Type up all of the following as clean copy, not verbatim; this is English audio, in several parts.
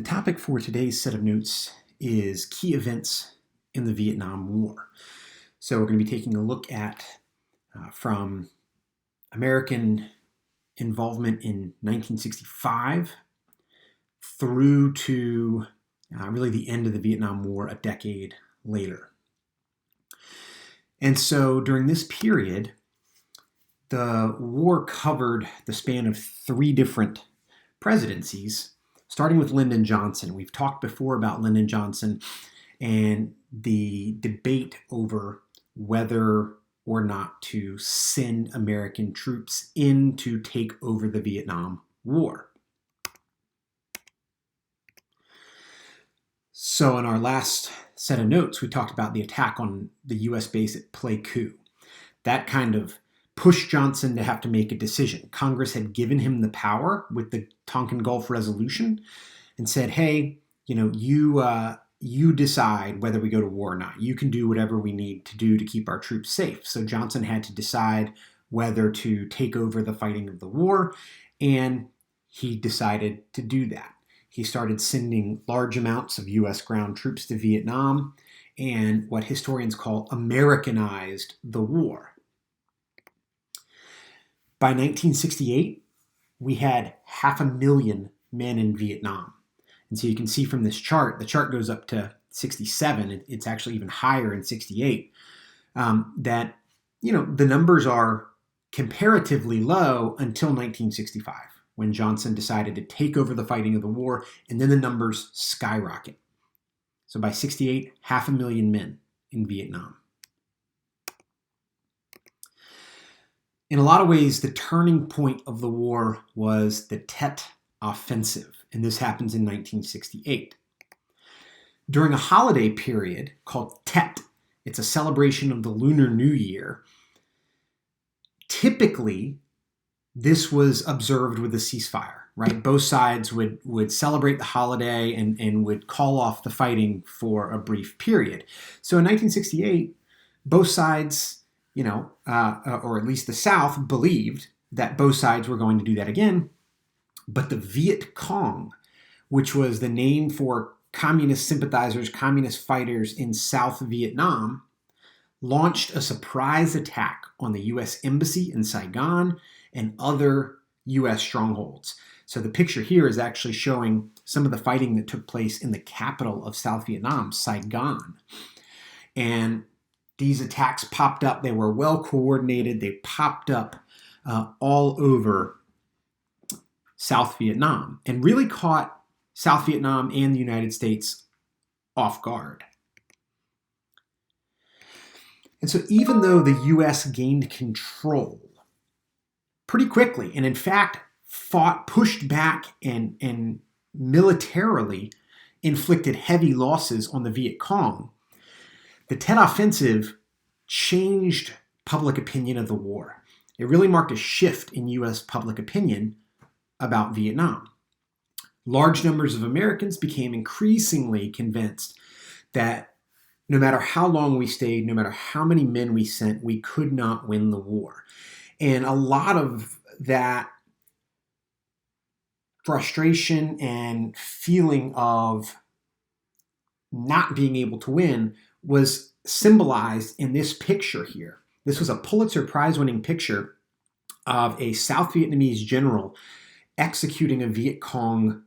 The topic for today's set of notes is key events in the Vietnam War. So we're going to be taking a look at from American involvement in 1965 through to really the end of the Vietnam War a decade later. And so during this period, the war covered the span of three different presidencies, starting with Lyndon Johnson. We've talked before about Lyndon Johnson and the debate over whether or not to send American troops in to take over the Vietnam War. So in our last set of notes, we talked about the attack on the U.S. base at Pleiku. That kind of pushed Johnson to have to make a decision. Congress had given him the power with the Tonkin Gulf Resolution and said, hey, you decide whether we go to war or not. You can do whatever we need to do to keep our troops safe. So Johnson had to decide whether to take over the fighting of the war, and he decided to do that. He started sending large amounts of U.S. ground troops to Vietnam and what historians call Americanized the war. By 1968, we had 500,000 men in Vietnam. And so you can see from this chart, the chart goes up to 67. It's actually even higher in 68. That, the numbers are comparatively low until 1965, when Johnson decided to take over the fighting of the war, and then the numbers skyrocket. So by 68, 500,000 men in Vietnam. In a lot of ways, the turning point of the war was the Tet Offensive, and this happens in 1968. During a holiday period called Tet, it's a celebration of the Lunar New Year, typically this was observed with a ceasefire, right? Both sides would celebrate the holiday and would call off the fighting for a brief period. So in 1968, both sides, or at least the South, believed that both sides were going to do that again. But the Viet Cong, which was the name for communist sympathizers, communist fighters in South Vietnam, launched a surprise attack on the U.S. Embassy in Saigon and other U.S. strongholds. So the picture here is actually showing some of the fighting that took place in the capital of South Vietnam, Saigon. And these attacks popped up. They were well coordinated. They popped up all over South Vietnam and really caught South Vietnam and the United States off guard. And so even though the U.S. gained control pretty quickly, and in fact pushed back and militarily inflicted heavy losses on the Viet Cong, the Tet Offensive changed public opinion of the war. It really marked a shift in U.S. public opinion about Vietnam. Large numbers of Americans became increasingly convinced that no matter how long we stayed, no matter how many men we sent, we could not win the war. And a lot of that frustration and feeling of not being able to win was symbolized in this picture here. This was a Pulitzer Prize-winning picture of a South Vietnamese general executing a Viet Cong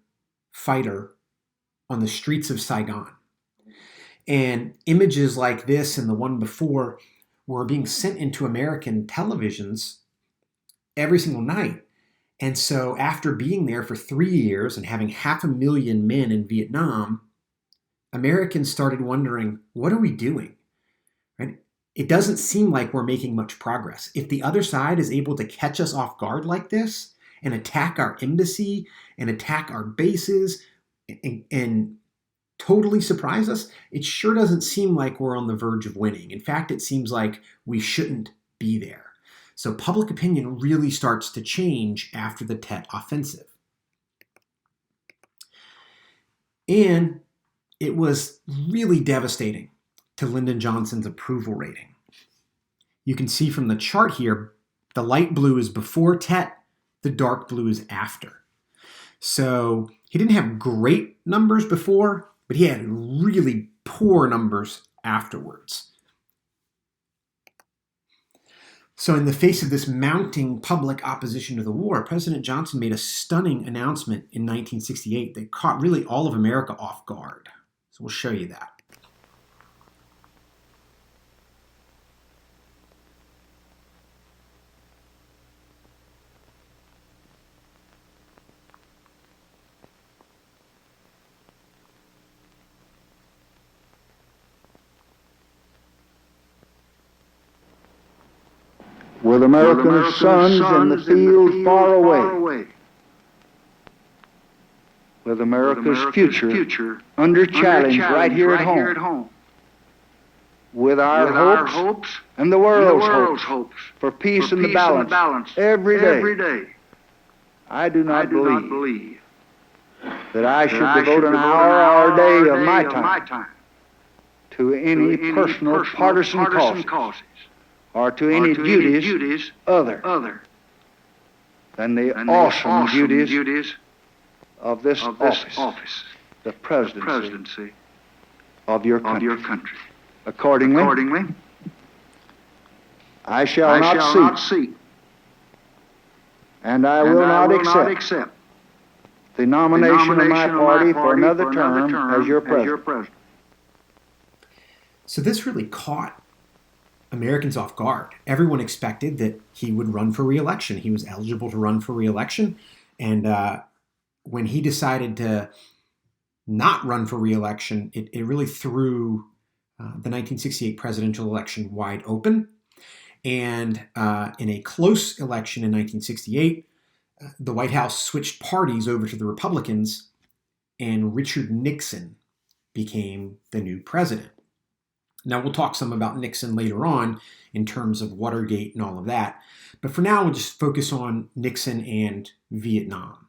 fighter on the streets of Saigon. And images like this and the one before were being sent into American televisions every single night. And so after being there for 3 years and having 500,000 men in Vietnam, Americans started wondering, what are we doing? Right? It doesn't seem like we're making much progress. If the other side is able to catch us off guard like this and attack our embassy and attack our bases and totally surprise us, it sure doesn't seem like we're on the verge of winning. In fact, it seems like we shouldn't be there. So public opinion really starts to change after the Tet Offensive. And it was really devastating to Lyndon Johnson's approval rating. You can see from the chart here, the light blue is before Tet, the dark blue is after. So He didn't have great numbers before, but he had really poor numbers afterwards. So in the face of this mounting public opposition to the war, President Johnson made a stunning announcement in 1968 that caught really all of America off guard. So we'll show you that. With America's sons in the field far away, with America's future under challenge right here at home, with our hopes and the world's hopes for peace and the balance every day, I do not believe that I should devote an hour or day of my time to any personal partisan causes or to any duties other than the awesome duties of this office, the presidency of your country. Accordingly, I shall not seek, and I will not accept the nomination of my party for another term as your president. So this really caught Americans off guard. Everyone expected that he would run for re-election. He was eligible to run for re-election. And when he decided to not run for re-election, it really threw the 1968 presidential election wide open. And in a close election in 1968, the White House switched parties over to the Republicans, and Richard Nixon became the new president. Now, we'll talk some about Nixon later on in terms of Watergate and all of that. But for now, we'll just focus on Nixon and Vietnam.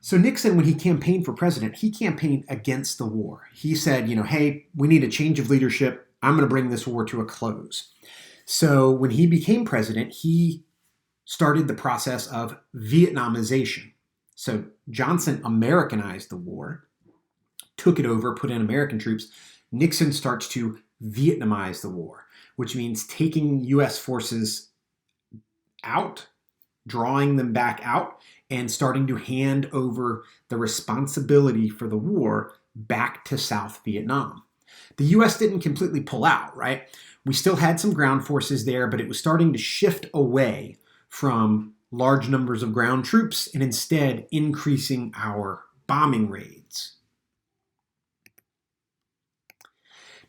So Nixon, when he campaigned for president, he campaigned against the war. He said, hey, we need a change of leadership. I'm going to bring this war to a close. So when he became president, he started the process of Vietnamization. So Johnson Americanized the war, took it over, put in American troops. Nixon starts to Vietnamize the war, which means taking U.S. forces out, drawing them back out, and starting to hand over the responsibility for the war back to South Vietnam. The U.S. didn't completely pull out, right? We still had some ground forces there, but it was starting to shift away from large numbers of ground troops and instead increasing our bombing raids.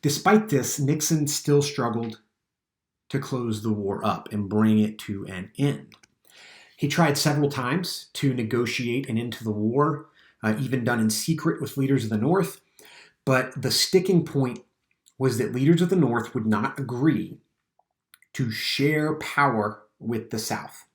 Despite this, Nixon still struggled to close the war up and bring it to an end. He tried several times to negotiate an end to the war, even done in secret with leaders of the North, but the sticking point was that leaders of the North would not agree to share power with the South.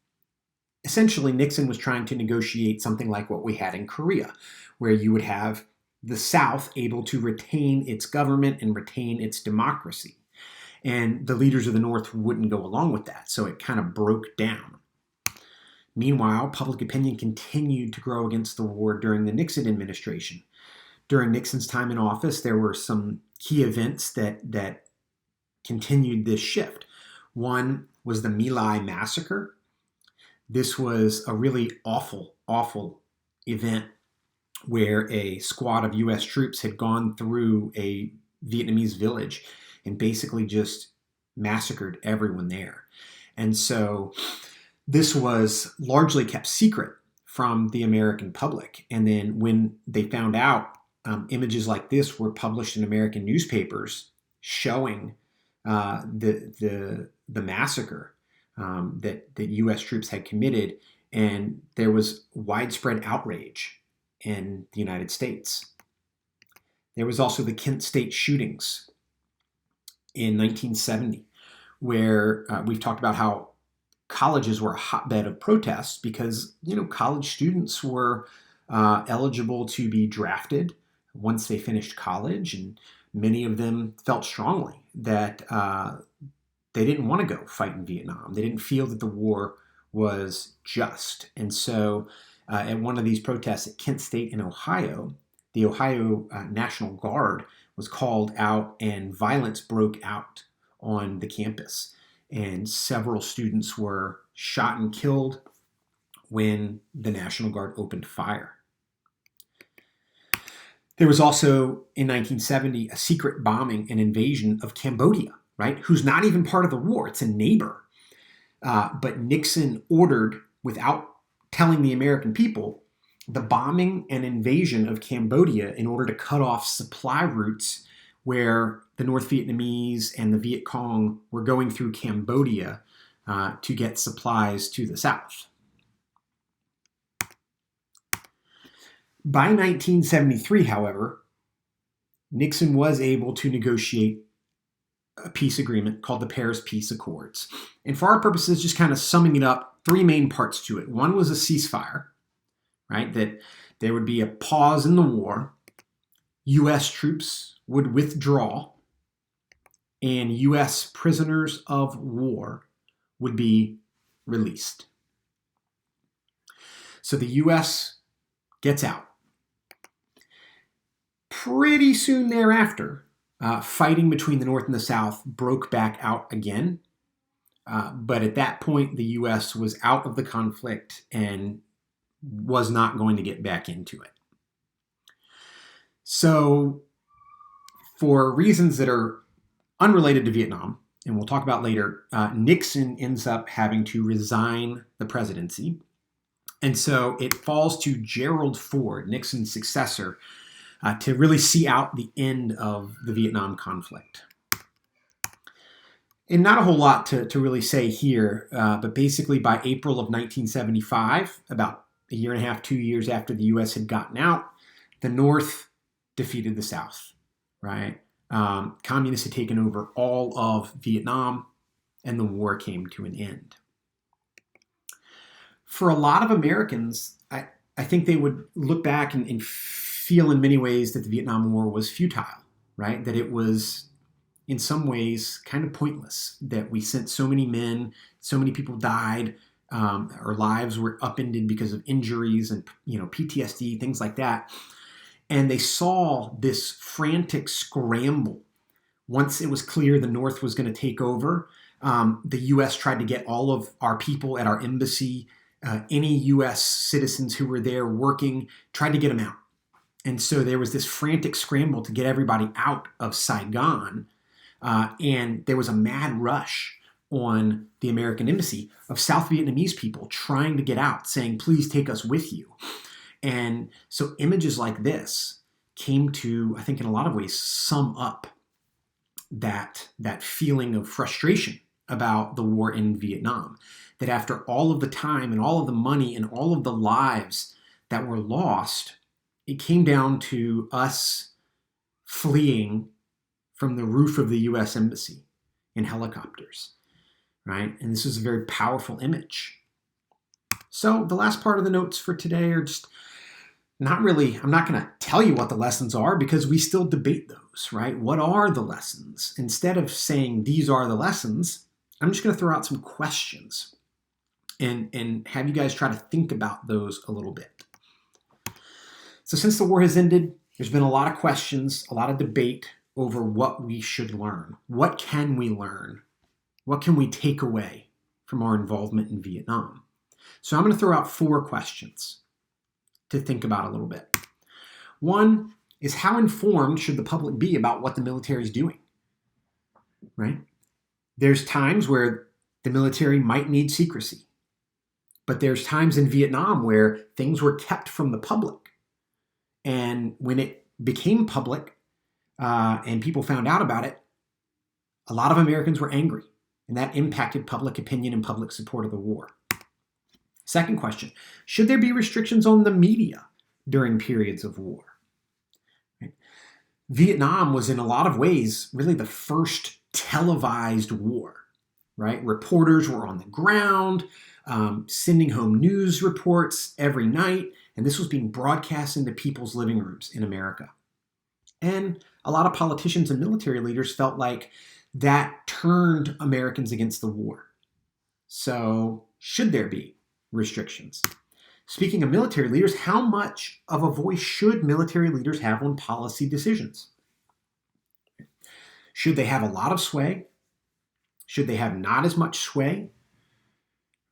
Essentially, Nixon was trying to negotiate something like what we had in Korea, where you would have the South able to retain its government and retain its democracy. And the leaders of the North wouldn't go along with that, so it kind of broke down. Meanwhile, public opinion continued to grow against the war during the Nixon administration. During Nixon's time in office, there were some key events that continued this shift. One was the My Lai massacre. This was a really awful event where a squad of U.S. troops had gone through a Vietnamese village and basically just massacred everyone there. And so this was largely kept secret from the American public. And then when they found out, images like this were published in American newspapers showing the massacre that U.S. troops had committed, and there was widespread outrage in the United States. There was also the Kent State shootings in 1970, where we've talked about how colleges were a hotbed of protests because, college students were eligible to be drafted once they finished college, and many of them felt strongly that they didn't want to go fight in Vietnam. They didn't feel that the war was just. And so at one of these protests at Kent State in Ohio, the Ohio National Guard was called out and violence broke out on the campus. And several students were shot and killed when the National Guard opened fire. There was also, in 1970, a secret bombing and invasion of Cambodia, right? Who's not even part of the war. It's a neighbor. But Nixon ordered, without telling the American people, the bombing and invasion of Cambodia in order to cut off supply routes where the North Vietnamese and the Viet Cong were going through Cambodia to get supplies to the South. By 1973, however, Nixon was able to negotiate a peace agreement called the Paris Peace Accords. And for our purposes, just kind of summing it up, three main parts to it. One was a ceasefire, right? That there would be a pause in the war, U.S. troops would withdraw, and U.S. prisoners of war would be released. So the U.S. gets out. Pretty soon thereafter, fighting between the North and the South broke back out again. But at that point, the U.S. was out of the conflict and was not going to get back into it. So for reasons that are unrelated to Vietnam, and we'll talk about later, Nixon ends up having to resign the presidency. And so it falls to Gerald Ford, Nixon's successor, to really see out the end of the Vietnam conflict. And not a whole lot to really say here, but basically by April of 1975, about a year and a half, 2 years after the U.S. had gotten out, the North defeated the South, right? Communists had taken over all of Vietnam, and the war came to an end. For a lot of Americans, I think they would look back and feel in many ways that the Vietnam War was futile, right? That it was in some ways kind of pointless, that we sent so many men, so many people died, our lives were upended because of injuries and PTSD, things like that. And they saw this frantic scramble. Once it was clear the North was going to take over, the U.S. tried to get all of our people at our embassy, any U.S. citizens who were there working, tried to get them out. And so there was this frantic scramble to get everybody out of Saigon. And there was a mad rush on the American embassy of South Vietnamese people trying to get out, saying, please take us with you. And so images like this came to, I think in a lot of ways, sum up that feeling of frustration about the war in Vietnam. That after all of the time and all of the money and all of the lives that were lost, it came down to us fleeing from the roof of the U.S. Embassy in helicopters, right? And this is a very powerful image. So the last part of the notes for today are just not really, I'm not going to tell you what the lessons are because we still debate those, right? What are the lessons? Instead of saying these are the lessons, I'm just going to throw out some questions and have you guys try to think about those a little bit. So since the war has ended, there's been a lot of questions, a lot of debate over what we should learn. What can we learn? What can we take away from our involvement in Vietnam? So I'm going to throw out 4 questions to think about a little bit. One is, how informed should the public be about what the military is doing? Right? There's times where the military might need secrecy, but there's times in Vietnam where things were kept from the public. And when it became public and people found out about it, a lot of Americans were angry, and that impacted public opinion and public support of the war. Second question, should there be restrictions on the media during periods of war? Right? Vietnam was in a lot of ways really the first televised war, right? Reporters were on the ground, sending home news reports every night, and this was being broadcast into people's living rooms in America. And a lot of politicians and military leaders felt like that turned Americans against the war. So should there be restrictions? Speaking of military leaders, how much of a voice should military leaders have on policy decisions? Should they have a lot of sway? Should they have not as much sway?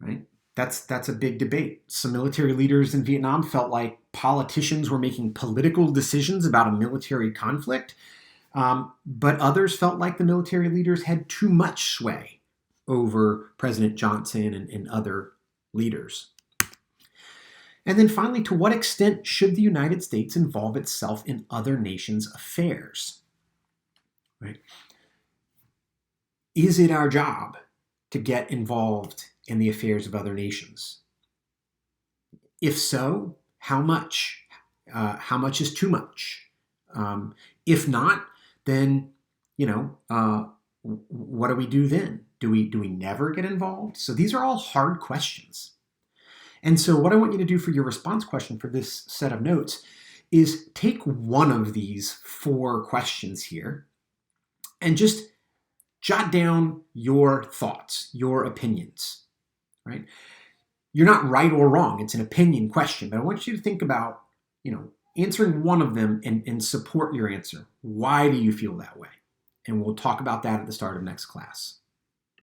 Right? That's a big debate. Some military leaders in Vietnam felt like politicians were making political decisions about a military conflict, but others felt like the military leaders had too much sway over President Johnson and other leaders. And then finally, to what extent should the United States involve itself in other nations' affairs? Right? Is it our job to get involved in the affairs of other nations? If so, how much? How much is too much? If not, then, what do we do then? Do we never get involved? So these are all hard questions. And so what I want you to do for your response question for this set of notes is take one of these 4 questions here and just jot down your thoughts, your opinions, right? You're not right or wrong. It's an opinion question, but I want you to think about, answering one of them and support your answer. Why do you feel that way? And we'll talk about that at the start of next class.